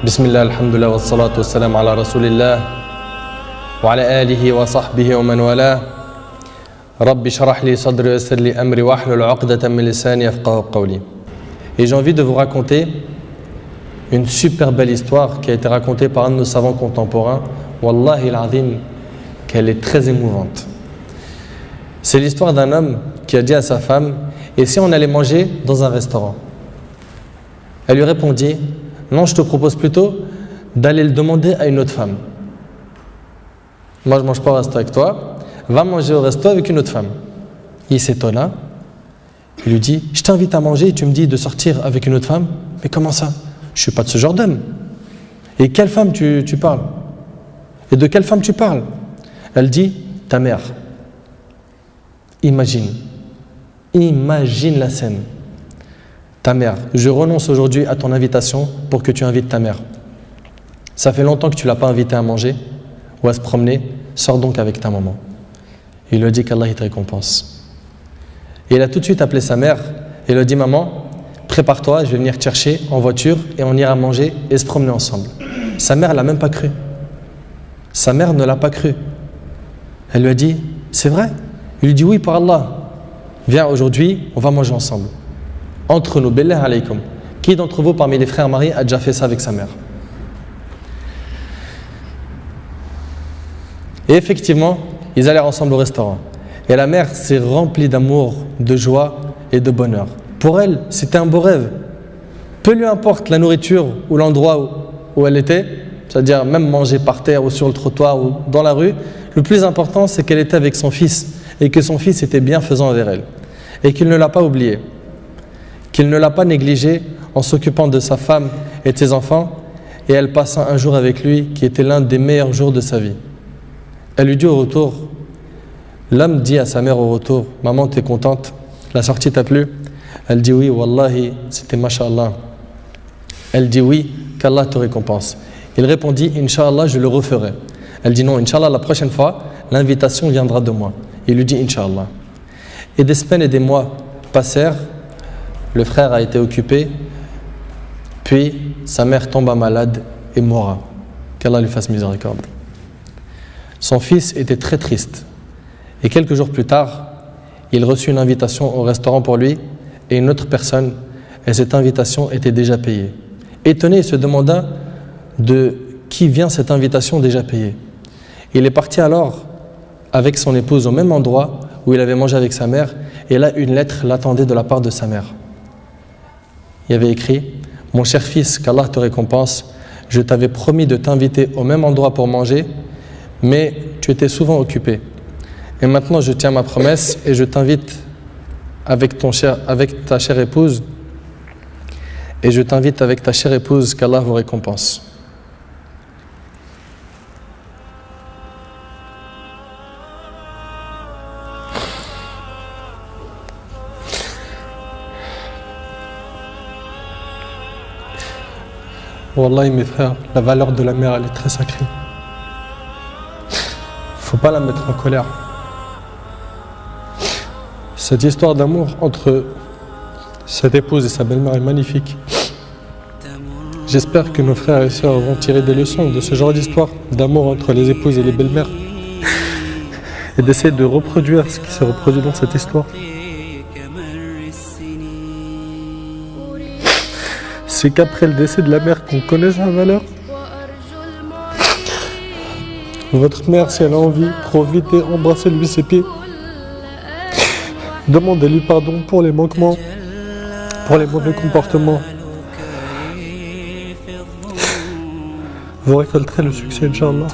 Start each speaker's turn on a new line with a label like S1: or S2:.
S1: Bismillah, alhamdulillah, wa salatu wa salam ala rasulillah wa ala alihi wa sahbihi wa man wala. Rabbi shrah li sadri wa yassir li amri wa hlul 'uqdatan min lisani yafqahu qawli. Et j'ai envie de vous raconter une super belle histoire qui a été racontée par un de nos savants contemporains. Wallahi al-azim, qu'elle est très émouvante. C'est l'histoire d'un homme qui a dit à sa femme: et si on allait manger dans un restaurant? Elle lui répondit: non, je te propose plutôt d'aller le demander à une autre femme. Moi, je ne mange pas au resto avec toi, va manger au resto avec une autre femme. Il s'étonna, il lui dit: je t'invite à manger et tu me dis de sortir avec une autre femme? Mais comment ça? Je ne suis pas de ce genre d'homme. Et quelle femme tu parles? Et de quelle femme tu parles? Elle dit: ta mère. Imagine la scène. Ta mère, je renonce aujourd'hui à ton invitation pour que tu invites ta mère. Ça fait longtemps que tu ne l'as pas invitée à manger ou à se promener, sors donc avec ta maman. Il lui a dit qu'Allah te récompense. Et il a tout de suite appelé sa mère et lui a dit: maman, prépare-toi, je vais venir te chercher en voiture et on ira manger et se promener ensemble. Sa mère ne l'a même pas cru. Sa mère ne l'a pas cru. Elle lui a dit: c'est vrai? Il lui dit: oui, par Allah. Viens aujourd'hui, on va manger ensemble. Entre nous, billah alaykum. Qui d'entre vous parmi les frères mariés a déjà fait ça avec sa mère? Et effectivement, ils allèrent ensemble au restaurant. Et la mère s'est remplie d'amour, de joie et de bonheur. Pour elle, c'était un beau rêve. Peu lui importe la nourriture ou l'endroit où elle était, c'est-à-dire même manger par terre ou sur le trottoir ou dans la rue, le plus important, c'est qu'elle était avec son fils et que son fils était bienfaisant envers elle et qu'il ne l'a pas oublié, qu'il ne l'a pas négligé en s'occupant de sa femme et de ses enfants, et elle passa un jour avec lui qui était l'un des meilleurs jours de sa vie. Elle lui dit au retour, l'homme dit à sa mère au retour: maman, t'es contente? La sortie t'a plu? Elle dit: oui, wallahi, c'était masha'Allah. Elle dit: oui, qu'Allah te récompense. Il répondit: Inch'Allah, je le referai. Elle dit: non, Inch'Allah, la prochaine fois, l'invitation viendra de moi. Il lui dit: Inch'Allah. Et des semaines et des mois passèrent, le frère a été occupé, puis sa mère tomba malade et mourra. Qu'Allah lui fasse miséricorde. Son fils était très triste. Et quelques jours plus tard, il reçut une invitation au restaurant pour lui et une autre personne, et cette invitation était déjà payée. Étonné, il se demanda de qui vient cette invitation déjà payée. Il est parti alors avec son épouse au même endroit où il avait mangé avec sa mère, et là une lettre l'attendait de la part de sa mère. Il y avait écrit: mon cher fils, qu'Allah te récompense, je t'avais promis de t'inviter au même endroit pour manger, mais tu étais souvent occupé. Et maintenant je tiens ma promesse et je t'invite avec ta chère épouse, et je t'invite avec ta chère épouse, qu'Allah vous récompense. Wallahi mes frères, la valeur de la mère, elle est très sacrée. Faut pas la mettre en colère. Cette histoire d'amour entre cette épouse et sa belle-mère est magnifique. J'espère que nos frères et sœurs vont tirer des leçons de ce genre d'histoire d'amour entre les épouses et les belles-mères et d'essayer de reproduire ce qui s'est reproduit dans cette histoire. C'est qu'après le décès de la mère qu'on connaît sa valeur. Votre mère, si elle a envie, profitez, embrassez-lui ses pieds. Demandez-lui pardon pour les manquements, pour les mauvais comportements. Vous récolterez le succès, Inch'Allah.